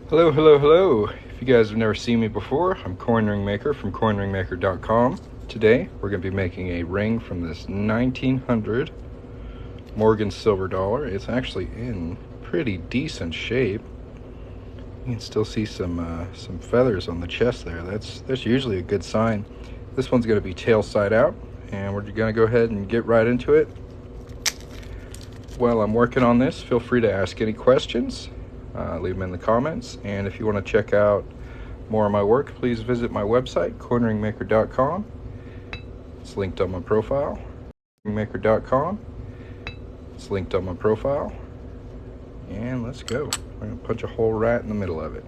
Hello, hello, hello. If you guys have never seen me before, I'm Coin Ring Maker from coinringmaker.com. Today, we're going to be making a ring from this 1900 Morgan silver dollar. It's actually in pretty decent shape. You can still see some feathers on the chest there. That's usually a good sign. This one's going to be tail side out, and we're going to go ahead and get right into it. While I'm working on this, feel free to ask any questions. Leave them in the comments, and if you want to check out more of my work, please visit my website, coinringmaker.com. It's linked on my profile. Coinringmaker.com. It's linked on my profile. And let's go. We're going to punch a hole right in the middle of it.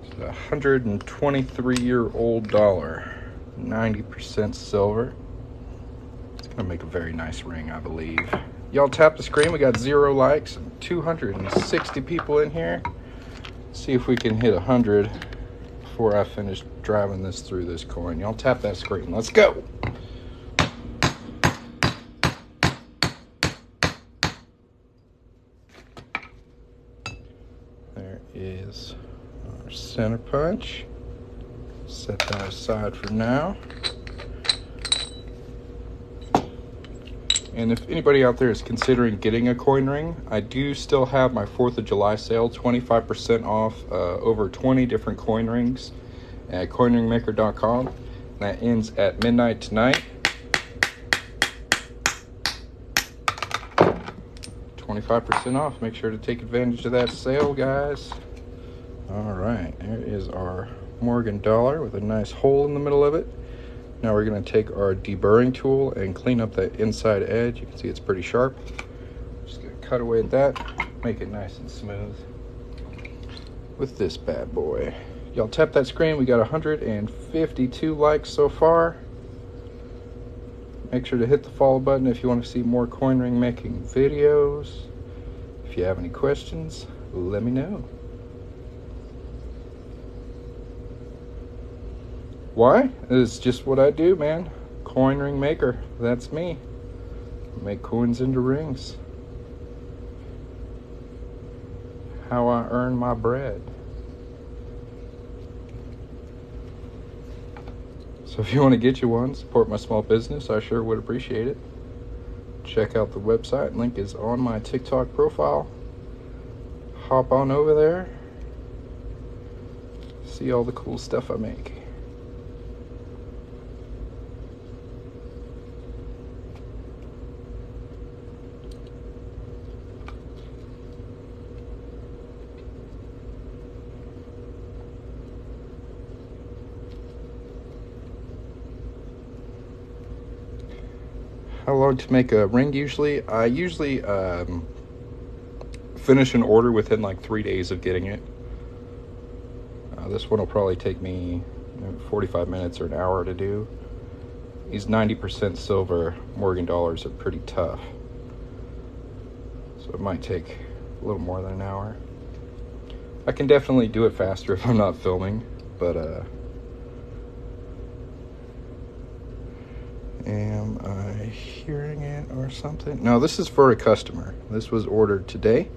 It's a 123-year-old dollar, 90% silver. It's going to make a very nice ring, I believe. Y'all tap the screen. We got 0 likes and 260 people in here. Let's see if we can hit 100 before I finish driving this through this coin. Y'all tap that screen. Let's go. There is our center punch. Set that aside for now. And if anybody out there is considering getting a coin ring, I do still have my 4th of July sale, 25% off over 20 different coin rings at coinringmaker.com. That ends at midnight tonight. 25% off. Make sure to take advantage of that sale, guys. All right, there is our Morgan dollar with a nice hole in the middle of it. Now we're going to take our deburring tool and clean up that inside edge. You can see it's pretty sharp. Just going to cut away at that, make it nice and smooth with this bad boy. Y'all tap that screen. We got 152 likes so far. Make sure to hit the follow button if you want to see more coin ring making videos. If you have any questions, let me know. Why? It's just what I do, man. Coin ring maker. That's me. Make coins into rings. How I earn my bread. So if you want to get you one, support my small business, I sure would appreciate it. Check out the website. Link is on my TikTok profile. Hop on over there. See all the cool stuff I make. How long to make a ring usually? I usually finish an order within like 3 days of getting it. This one will probably take me 45 minutes or an hour to do. These 90% silver Morgan dollars are pretty tough, so it might take a little more than an hour. I can definitely do it faster if I'm not filming, but am I hearing it or something? No, this is for a customer. This was ordered today.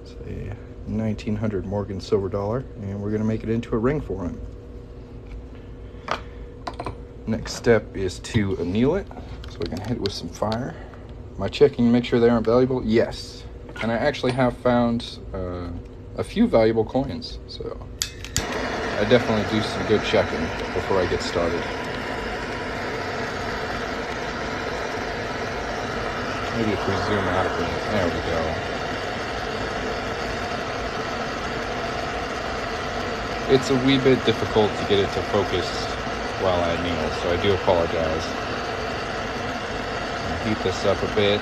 It's a 1900 Morgan silver dollar, and we're going to make it into a ring for him. Next step is to anneal it. So we're going to hit it with some fire. Am I checking to make sure they aren't valuable? Yes. And I actually have found a few valuable coins, so I definitely do some good checking before I get started. Maybe if we zoom out a bit. There we go. It's a wee bit difficult to get it to focus while I anneal, so I do apologize. I'll heat this up a bit.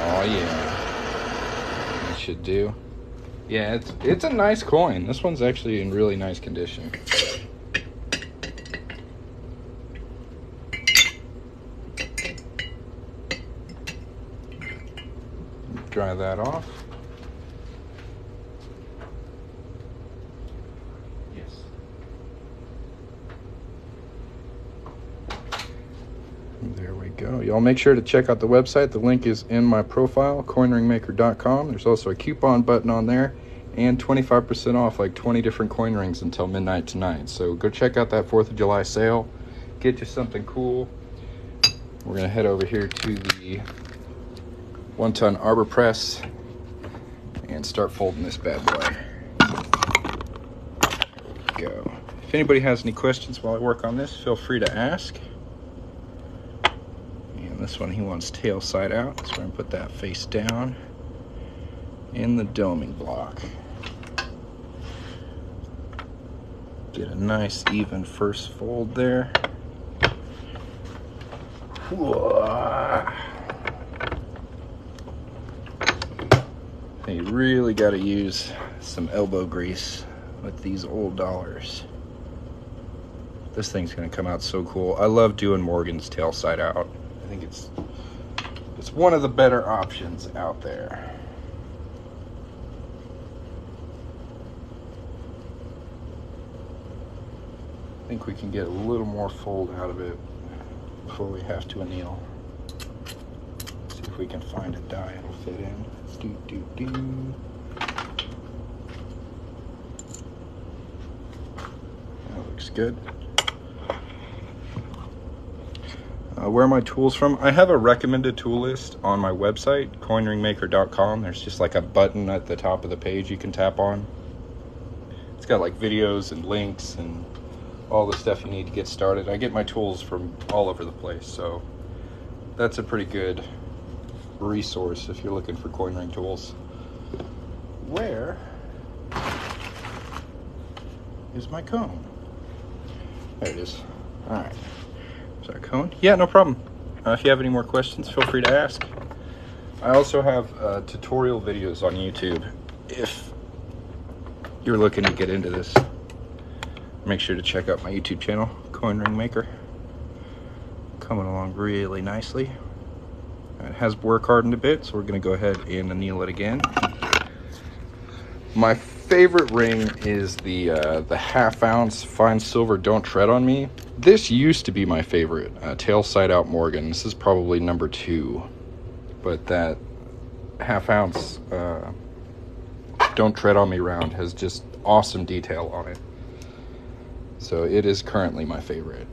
Oh yeah. It should do. Yeah, it's a nice coin. This one's actually in really nice condition. Dry that off. Yes. There we go. y'all make sure to check out the website. The link is in my profile, coinringmaker.com. There's also a coupon button on there and 25% off like 20 different coin rings until midnight tonight. So go check out that 4th of July sale. Get you something cool. We're going to head over here to the 1-ton arbor press and start folding this bad boy. There we go. If anybody has any questions while I work on this, feel free to ask. And this one, he wants tail side out, so we're going to put that face down in the doming block. Get a nice even first fold there. Whoa. You really got to use some elbow grease with these old dollars. This thing's going to come out so cool. I love doing Morgan's tail side out. I think it's one of the better options out there. I think we can get a little more fold out of it before we have to anneal. See if we can find a die it'll fit in. That looks good. Where are my tools from? I have a recommended tool list on my website, coinringmaker.com. There's just like a button at the top of the page you can tap on. It's got like videos and links and all the stuff you need to get started. I get my tools from all over the place, so that's a pretty good resource if you're looking for coin ring tools. Where is my cone? There it is. All right. Is that a cone? Yeah, no problem. If you have any more questions, feel free to ask. I also have tutorial videos on YouTube. If you're looking to get into this, make sure to check out my YouTube channel, Coin Ring Maker. Coming along really nicely. It has work hardened a bit, so we're going to go ahead and anneal it again. My favorite ring is the 1/2 ounce fine silver Don't Tread on Me. This used to be my favorite, tail side out Morgan. This is probably number 2, but that 1/2 ounce Don't Tread on Me round has just awesome detail on it. So it is currently my favorite.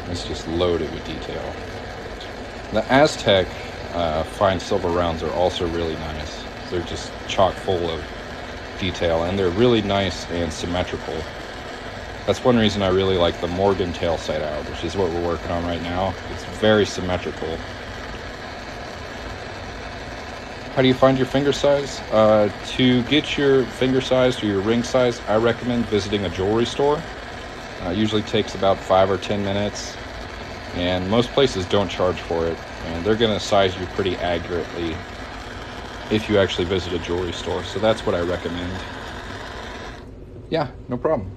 It's just loaded with detail. The Aztec fine silver rounds are also really nice. They're just chock full of detail, and they're really nice and symmetrical. That's one reason I really like the Morgan tail side out, which is what we're working on right now. It's very symmetrical. How do you find your finger size? To get your finger size or your ring size, I recommend visiting a jewelry store. Usually takes about 5 or 10 minutes, and most places don't charge for it, and they're going to size you pretty accurately if you actually visit a jewelry store. So that's what I recommend. Yeah, no problem.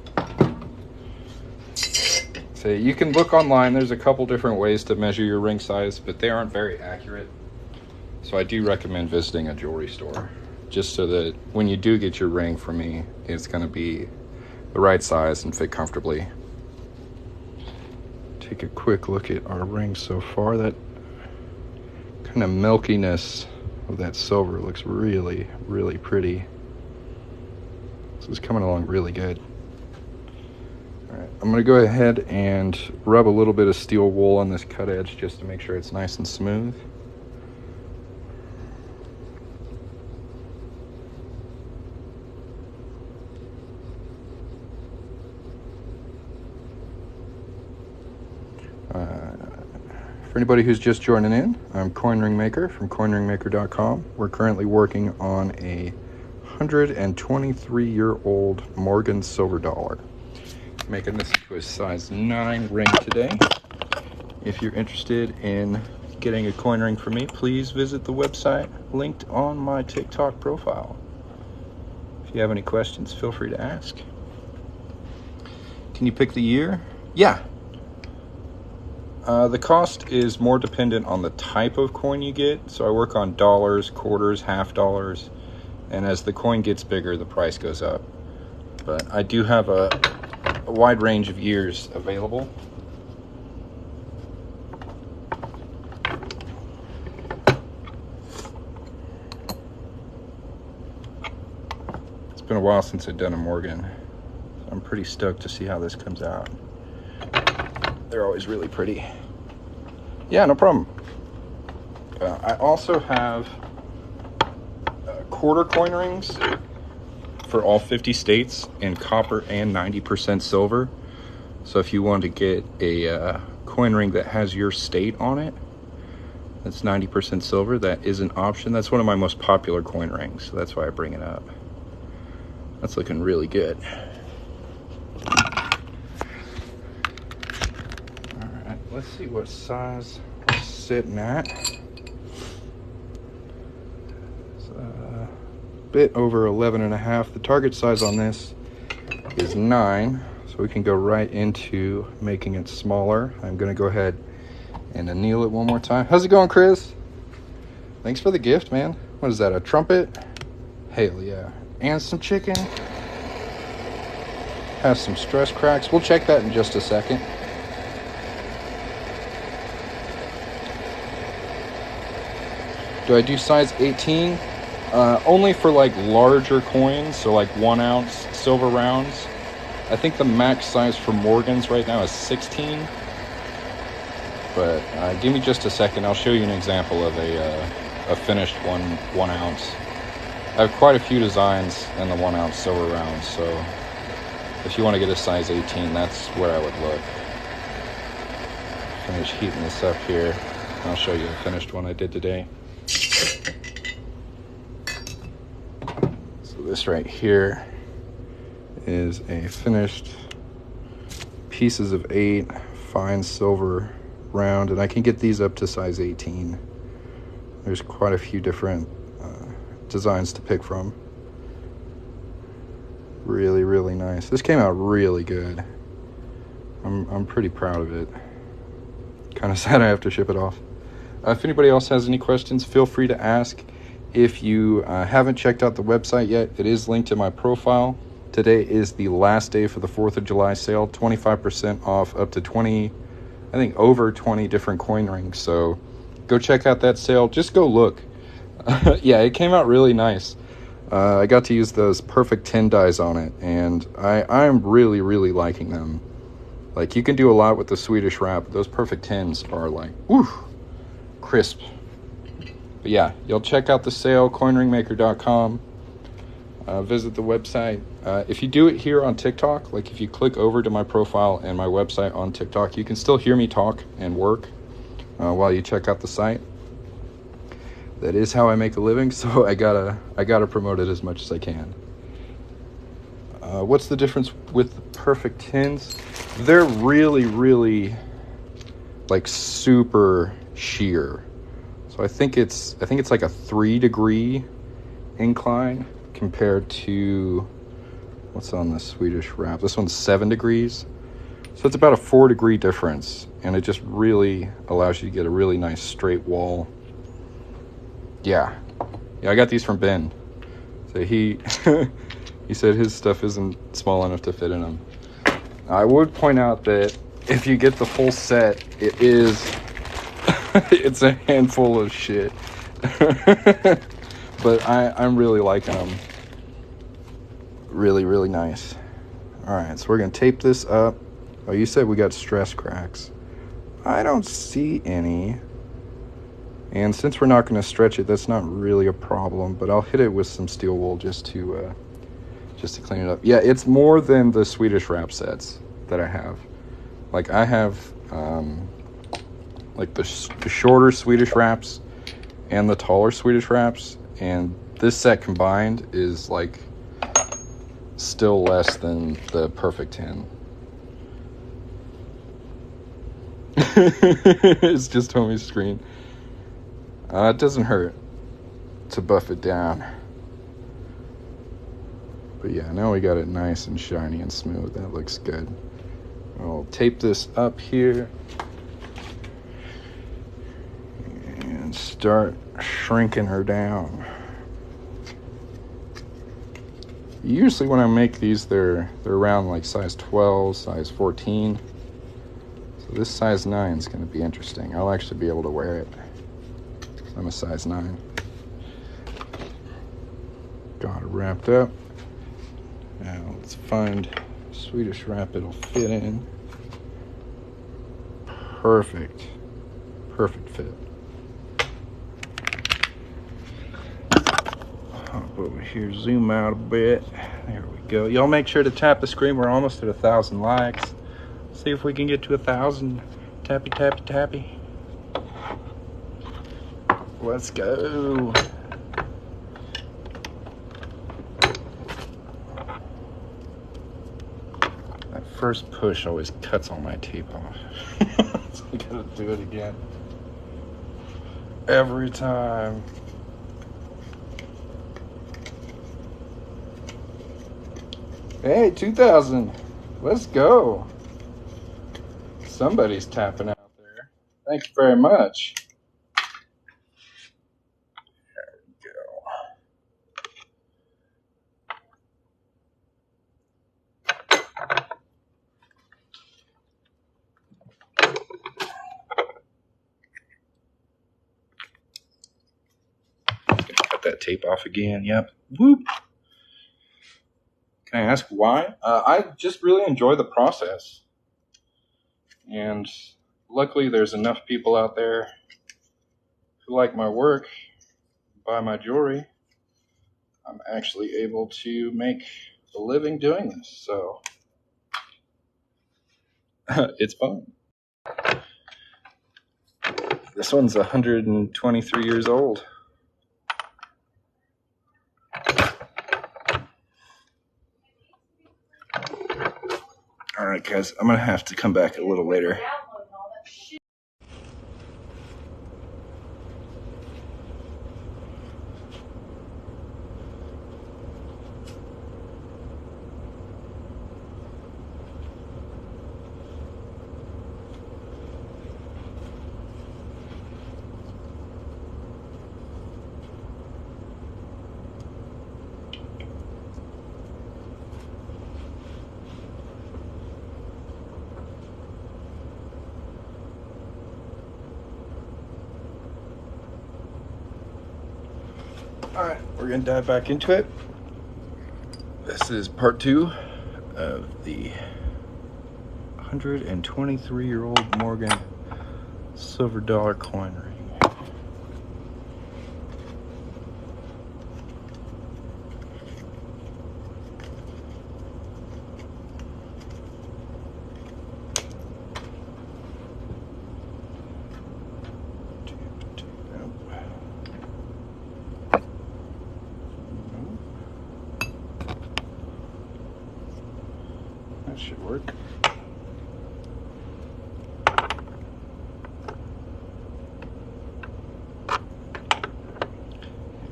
So you can look online. There's a couple different ways to measure your ring size, but they aren't very accurate. So I do recommend visiting a jewelry store, just so that when you do get your ring from me, it's going to be the right size and fit comfortably. Take a quick look at our ring so far. That kind of milkiness of that silver looks really, really pretty. This is coming along really good. All right, I'm going to go ahead and rub a little bit of steel wool on this cut edge just to make sure it's nice and smooth. For anybody who's just joining in, I'm Coin Ring Maker from coinringmaker.com. We're currently working on a 123-year-old Morgan silver dollar. Making this into a size 9 ring today. If you're interested in getting a coin ring from me, please visit the website linked on my TikTok profile. If you have any questions, feel free to ask. Can you pick the year? Yeah. The cost is more dependent on the type of coin you get. So I work on dollars, quarters, half dollars, and as the coin gets bigger, the price goes up. But I do have a a wide range of years available. It's been a while since I've done a Morgan. So I'm pretty stoked to see how this comes out. They're always really pretty. Yeah, no problem. I also have quarter coin rings for all 50 states in copper and 90% silver. So if you want to get a coin ring that has your state on it, that's 90% silver, that is an option. That's one of my most popular coin rings, so that's why I bring it up. That's looking really good. All right, let's see what size we're sitting at. Bit over 11.5. The target size on this is 9, so we can go right into making it smaller. I'm gonna go ahead and anneal it one more time. How's it going, Chris? Thanks for the gift, man. What is that, a trumpet? Hell yeah. And some chicken. Has some stress cracks. We'll check that in just a second. Do I do size 18? Only for like larger coins, so like 1 ounce silver rounds. I think the max size for Morgans right now is 16. But give me just a second. I'll show you an example of a finished 1 ounce. I have quite a few designs in the 1 ounce silver rounds, so if you want to get a size 18, that's where I would look. Finish heating this up here. I'll show you the finished one I did today. This right here is a finished pieces of 8 fine silver round, and I can get these up to size 18. There's quite a few different designs to pick from. Really, really nice. This came out really good. I'm pretty proud of it. Kind of sad I have to ship it off. If anybody else has any questions, feel free to ask. If you haven't checked out the website yet, it is linked in my profile. Today is the last day for the 4th of July sale. 25% off up to 20, I think over 20 different coin rings. So go check out that sale. Just go look. Yeah, it came out really nice. I got to use those perfect 10 dies on it, and I'm really, really liking them. Like, you can do a lot with the Swedish wrap. Those perfect 10s are like, whew, crisp. But yeah, you'll check out the sale, coinringmaker.com. Visit the website. If you do it here on TikTok, like if you click over to my profile and my website on TikTok, you can still hear me talk and work while you check out the site. That is how I make a living, so I gotta promote it as much as I can. What's the difference with the perfect tins? They're really, really like super sheer. So I think it's like a 3-degree incline compared to what's on the Swedish wrap. This one's 7 degrees. So it's about a 4-degree difference, and it just really allows you to get a really nice straight wall. Yeah, I got these from Ben. So he he said his stuff isn't small enough to fit in them. I would point out that if you get the full set, it is it's a handful of shit. But I'm really liking them. Really, really nice. All right, so we're gonna tape this up. Oh, you said we got stress cracks. I don't see any. And since we're not going to stretch it, that's not really a problem, but I'll hit it with some steel wool just to clean it up. Yeah, it's more than the Swedish wrap sets that I have. Like, I have like the shorter Swedish wraps and the taller Swedish wraps, and this set combined is like still less than the perfect 10. It's just homie's screen. It doesn't hurt to buff it down. But yeah, now we got it nice and shiny and smooth. That looks good. I'll tape this up here and start shrinking her down. Usually when I make these, they're around like size 12, size 14. So this size 9 is going to be interesting. I'll actually be able to wear it. I'm a size 9. Got it wrapped up. Now let's find Swedish wrap it'll fit in. Perfect. Perfect fit. Hop over here, zoom out a bit. There we go. Y'all make sure to tap the screen. We're almost at 1,000 likes. See if we can get to 1,000. Tappy, tappy, tappy. Let's go. That first push always cuts all my tape off. So I gotta do it again. Every time. Hey, 2,000. Let's go. Somebody's tapping out there. Thank you very much. There we go. Cut that tape off again. Yep. Whoop. Can I ask why? I just really enjoy the process. And luckily there's enough people out there who like my work, buy my jewelry. I'm actually able to make a living doing this, so it's fun. This one's 123 years old. All right, guys, I'm gonna have to come back a little later. All right, we're gonna dive back into it. This is part 2 of the 123-year-old Morgan silver dollar coin ring. That should work.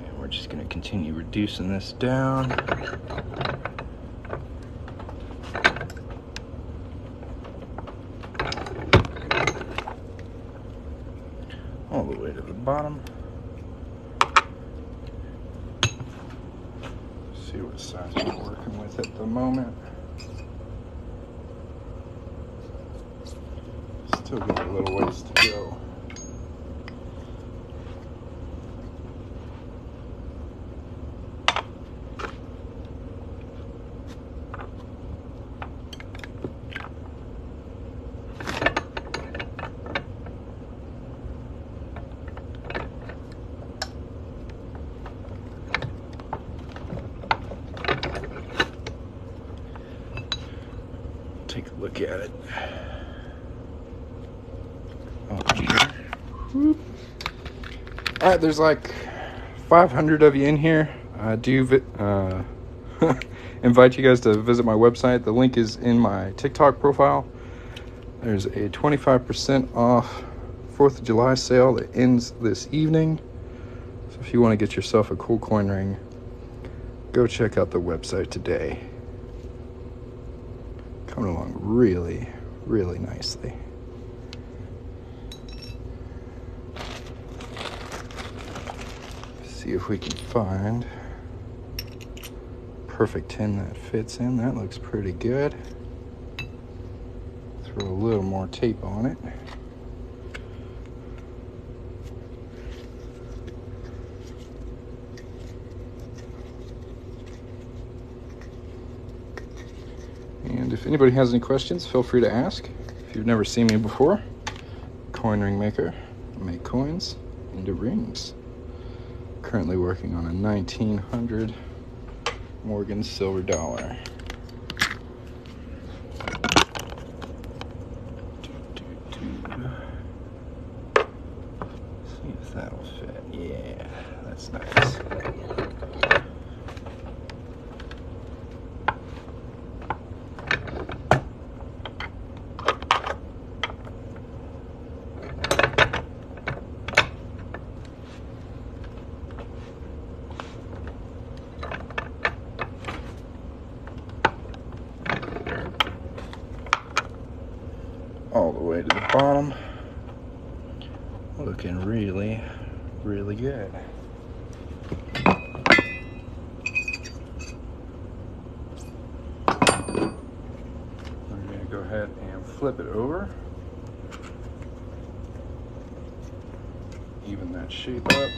And we're just going to continue reducing this down. All the way to the bottom. See what size we're working with at the moment. Still got a little ways to go. Take a look at it. All right, there's like 500 of you in here. I do invite you guys to visit my website. The link is in my TikTok profile. There's a 25% off 4th of July sale that ends this evening. So if you want to get yourself a cool coin ring, go check out the website today. Coming along really, really nicely. See if we can find perfect tin that fits in. That looks pretty good. Throw a little more tape on it. And if anybody has any questions, feel free to ask. If you've never seen me before, coin ring maker. I make coins into rings. Currently working on a 1900 Morgan silver dollar. See if that'll fit. Yeah, that's nice. All the way to the bottom, looking really, really good. I'm going to go ahead and flip it over, even that shape up.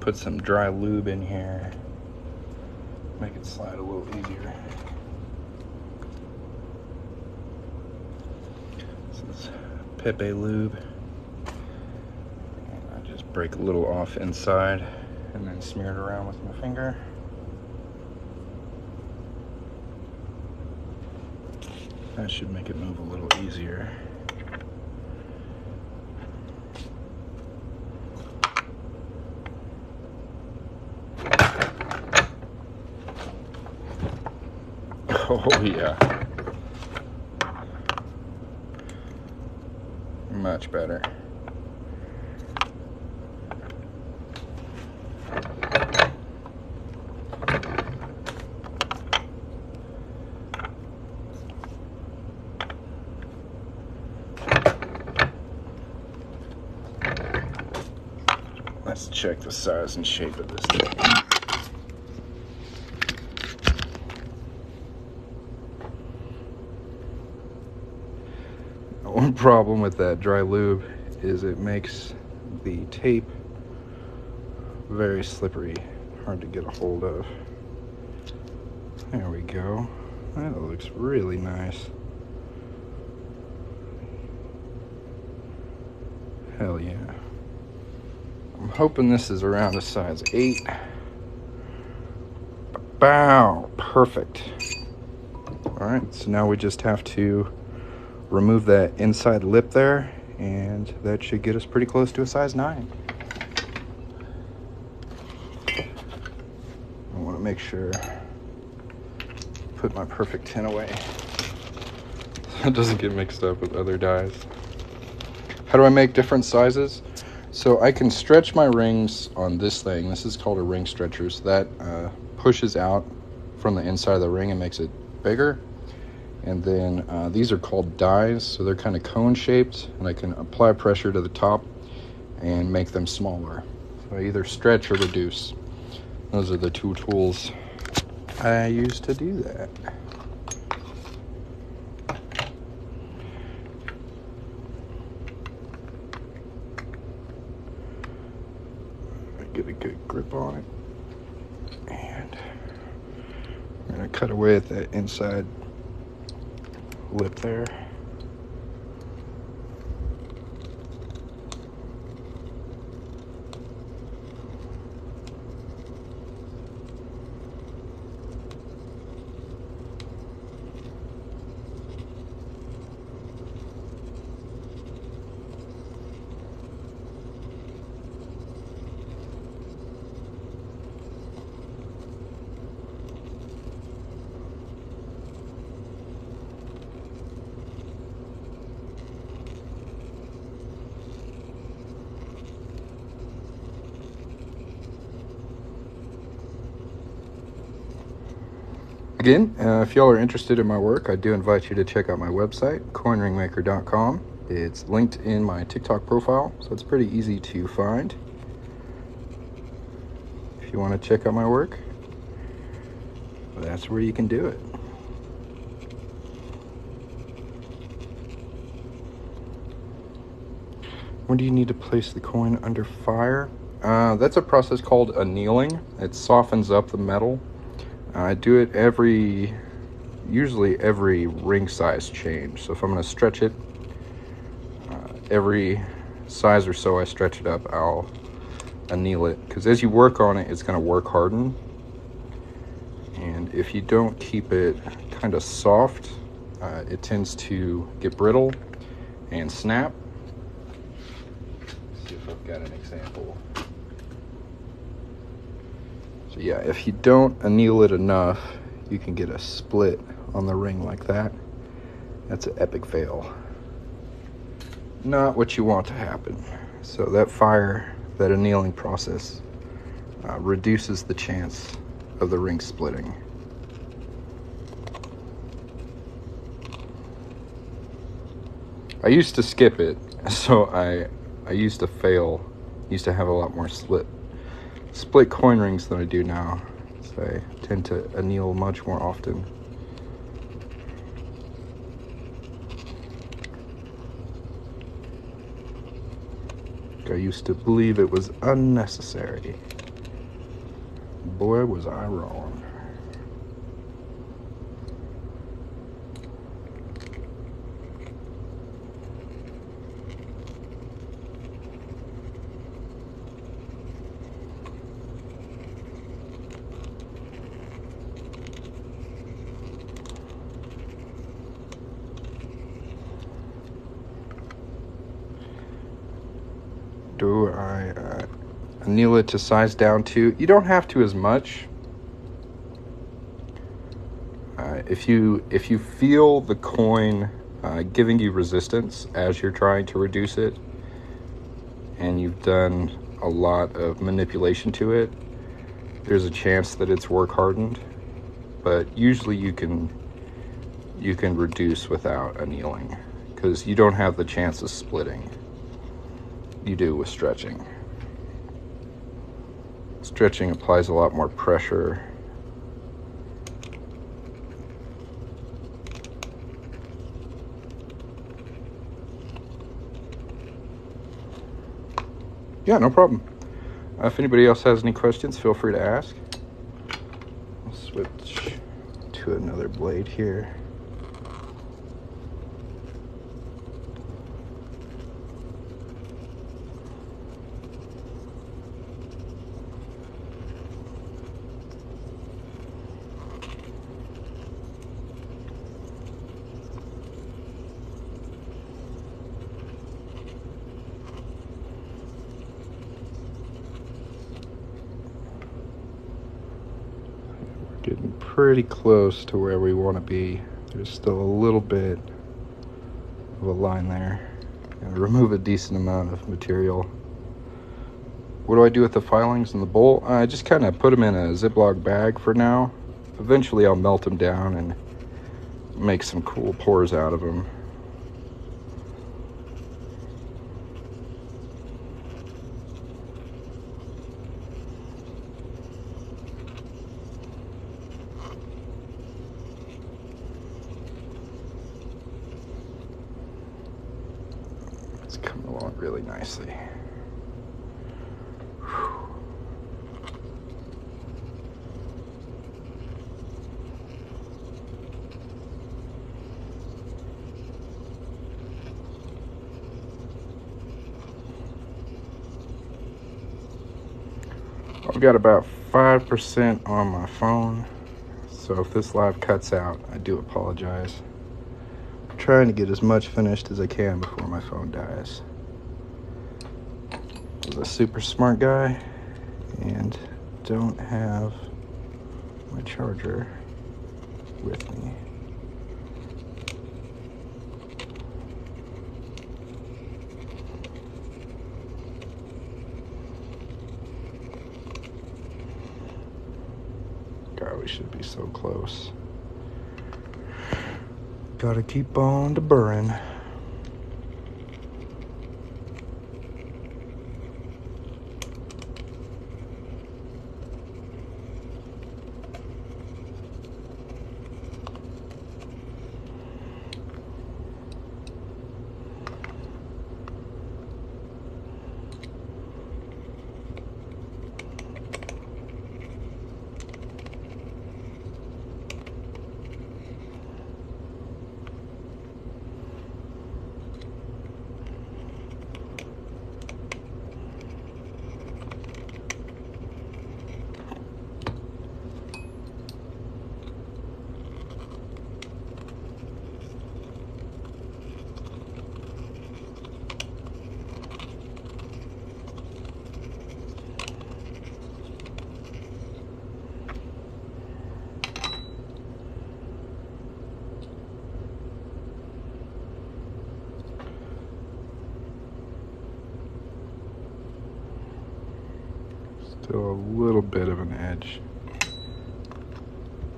Put some dry lube in here, make it slide a little easier. This is Pepe lube. And I just break a little off inside and then smear it around with my finger. That should make it move a little easier. Oh yeah, much better. Let's check the size and shape of this thing. One problem with that dry lube is it makes the tape very slippery, hard to get a hold of. There we go. That looks really nice. Hell yeah. I'm hoping this is around a size 8. Bow, perfect. Alright, so now we just have to remove that inside lip there, and that should get us pretty close to a size 9. I want to make sure put my perfect tin away so it doesn't get mixed up with other dies. How do I make different sizes? So I can stretch my rings on this thing. This is called a ring stretcher. So that pushes out from the inside of the ring and makes it bigger. And then these are called dies, so they're kind of cone shaped, and I can apply pressure to the top and make them smaller. So I either stretch or reduce. Those are the two tools I use to do that. Get a good grip on it, and I'm going to cut away at that inside lip there. Again, if y'all are interested in my work, I do invite you to check out my website, coinringmaker.com. It's linked in my TikTok profile, so it's pretty easy to find. If you want to check out my work, that's where you can do it. When do you need to place the coin under fire? That's a process called annealing. It softens up the metal. I do it usually every ring size change. So if I'm going to stretch it, every size or so I stretch it up, I'll anneal it. Because as you work on it, it's going to work harden. And if you don't keep it kind of soft, it tends to get brittle and snap. Let's see if I've got an example. So yeah, if you don't anneal it enough, you can get a split on the ring like that. That's an epic fail. Not what you want to happen. So that fire, that annealing process, reduces the chance of the ring splitting. I used to skip it, so I used to fail. Used to have a lot more split coin rings than I do now. So I tend to anneal much more often. I used to believe it was unnecessary. Boy, was I wrong. Do I anneal it to size down to? You don't have to as much. If you feel the coin giving you resistance as you're trying to reduce it, and you've done a lot of manipulation to it, there's a chance that it's work hardened. But usually you can reduce without annealing, because you don't have the chance of splitting. You do with stretching. Stretching applies a lot more pressure. Yeah, no problem. If anybody else has any questions, feel free to ask. I'll switch to another blade here. Getting pretty close to where we want to be. There's still a little bit of a line there. Gotta remove a decent amount of material. What do I do with the filings and the bowl? I just kind of put them in a Ziploc bag for now. Eventually I'll melt them down and make some cool pours out of them. It's coming along really nicely. I've got about 5% on my phone, so if this live cuts out, I do apologize. I'm trying to get as much finished as I can before my phone dies. I'm a super smart guy and don't have my charger with me. God, we should be so close. Gotta keep on the burring. Still a little bit of an edge.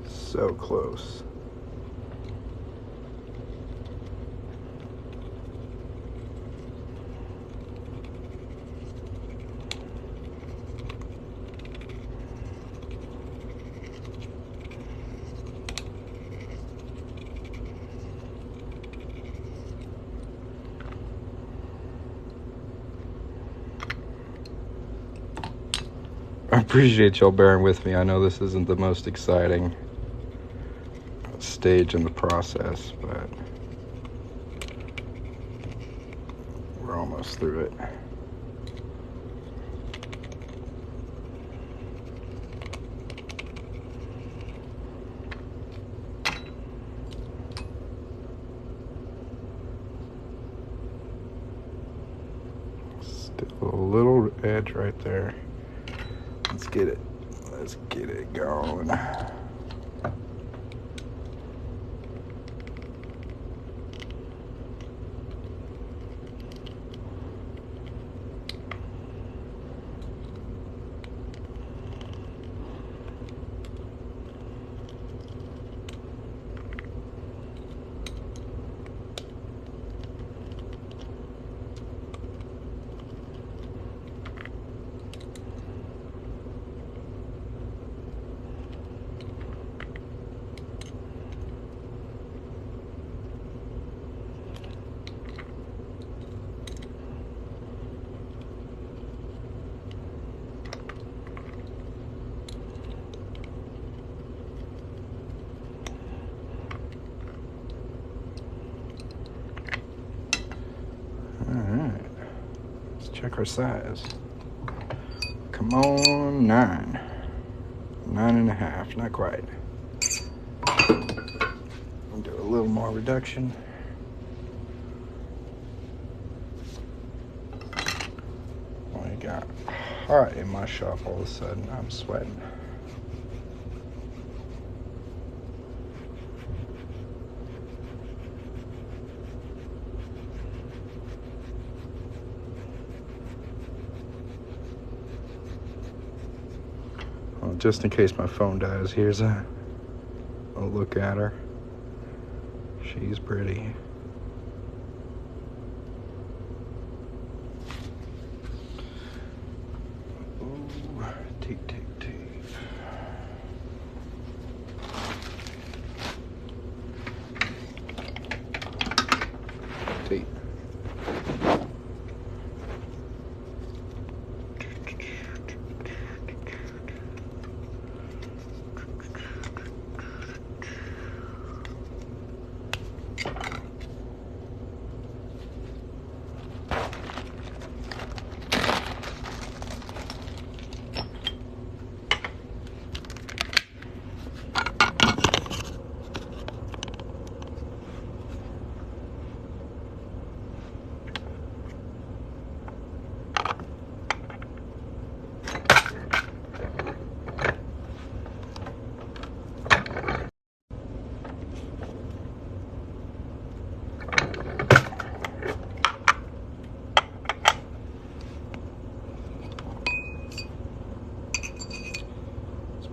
So close. I appreciate y'all bearing with me. I know this isn't the most exciting stage in the process, but we're almost through it. Still a little edge right there. Let's get it. Let's get it going. Alright, let's check our size. Come on, 9. 9.5, not quite. I'll do a little more reduction. Oh, I got hot in my shop all of a sudden. I'm sweating. Well, just in case my phone dies, here's a look at her. She's pretty. Ooh, tape. Tape.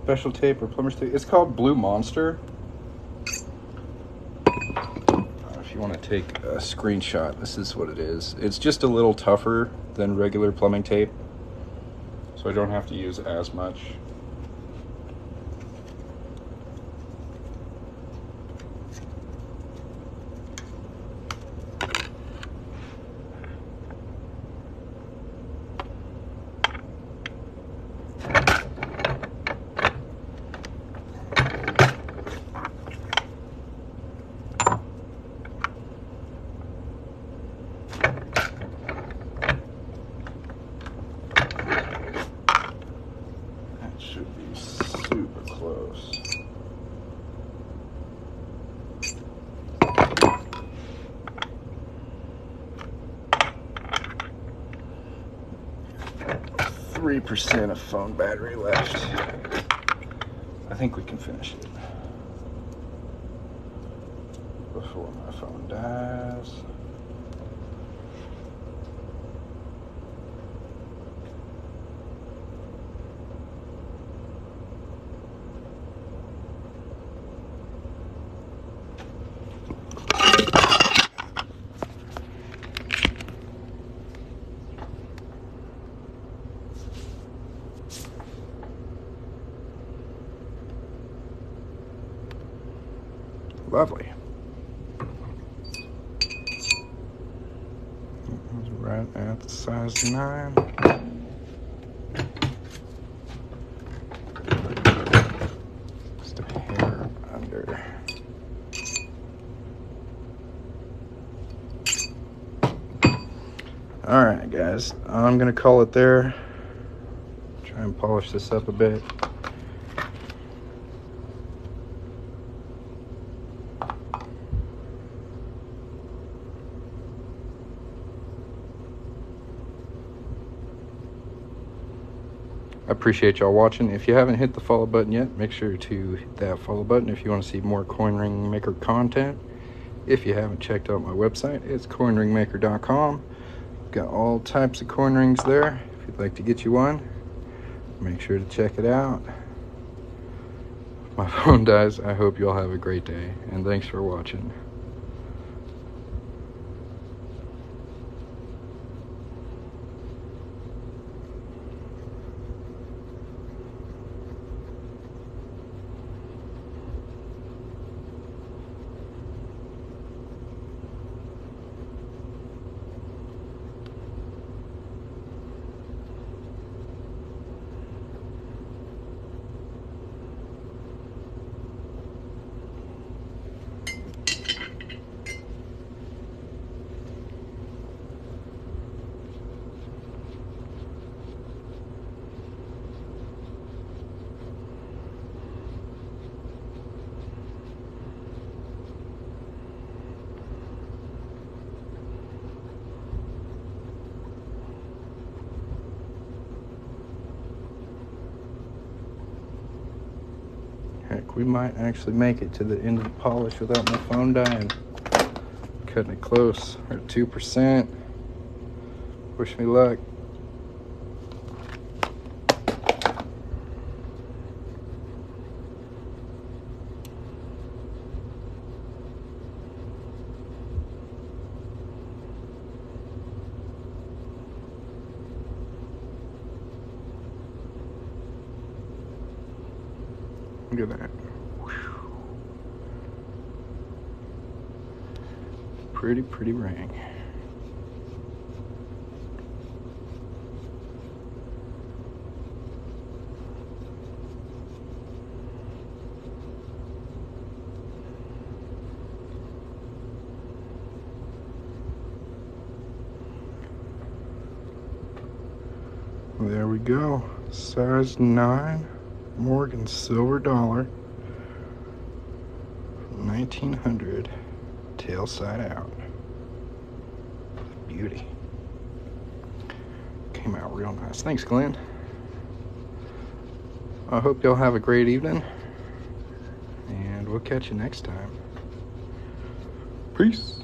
Special tape or plumber's tape. It's called Blue Monster. you want to take a screenshot, this is what it is. It's just a little tougher than regular plumbing tape, so I don't have to use as much. Should be super close. %3 of phone battery left. I think we can finish it before my phone dies. Lovely. Right at the size 9. Just a hair under. All right, guys. I'm gonna call it there. Try and polish this up a bit. I appreciate y'all watching. If you haven't hit the follow button yet, make sure to hit that follow button if you want to see more coin ring maker content. If you haven't checked out my website, it's coinringmaker.com. Got all types of coin rings there. If you'd like to get you one, make sure to check it out. If my phone dies, I hope you all have a great day, and thanks for watching. Heck, we might actually make it to the end of the polish without my phone dying. Cutting it close. We're at 2%. Wish me luck. Look at that. Pretty ring. There we go. Size 9 Morgan silver dollar. 1900. Tail side out. Beauty. Came out real nice. Thanks, Glenn. I hope y'all have a great evening, and we'll catch you next time. Peace.